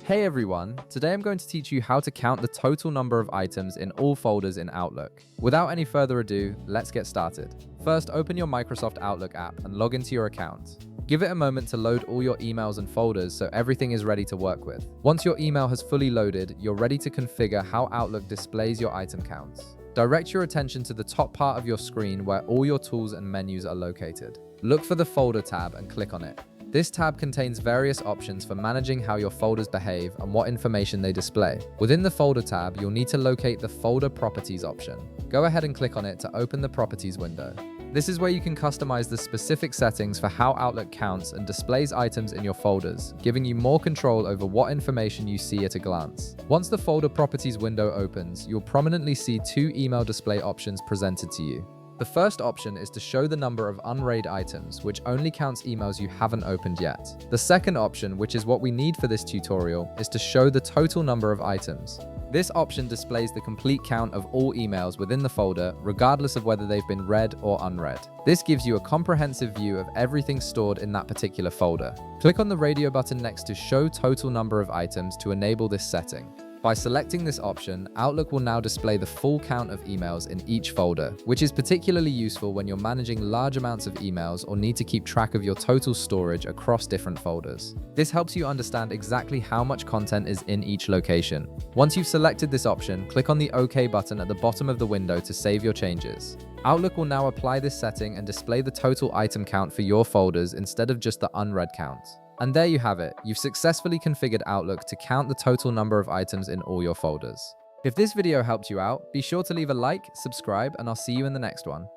Hey everyone, today I'm going to teach you how to count the total number of items in all folders in Outlook. Without any further ado, let's get started. First, open your Microsoft Outlook app and log into your account. Give it a moment to load all your emails and folders so everything is ready to work with. Once your email has fully loaded, you're ready to configure how Outlook displays your item counts. Direct your attention to the top part of your screen where all your tools and menus are located. Look for the Folder tab and click on it. This tab contains various options for managing how your folders behave and what information they display. Within the Folder tab, you'll need to locate the Folder Properties option. Go ahead and click on it to open the Properties window. This is where you can customize the specific settings for how Outlook counts and displays items in your folders, giving you more control over what information you see at a glance. Once the Folder Properties window opens, you'll prominently see two email display options presented to you. The first option is to show the number of unread items, which only counts emails you haven't opened yet. The second option, which is what we need for this tutorial, is to show the total number of items. This option displays the complete count of all emails within the folder, regardless of whether they've been read or unread. This gives you a comprehensive view of everything stored in that particular folder. Click on the radio button next to Show Total Number of Items to enable this setting. By selecting this option, Outlook will now display the full count of emails in each folder, which is particularly useful when you're managing large amounts of emails or need to keep track of your total storage across different folders. This helps you understand exactly how much content is in each location. Once you've selected this option, click on the OK button at the bottom of the window to save your changes. Outlook will now apply this setting and display the total item count for your folders instead of just the unread count. And there you have it, you've successfully configured Outlook to count the total number of items in all your folders. If this video helped you out, be sure to leave a like, subscribe, and I'll see you in the next one.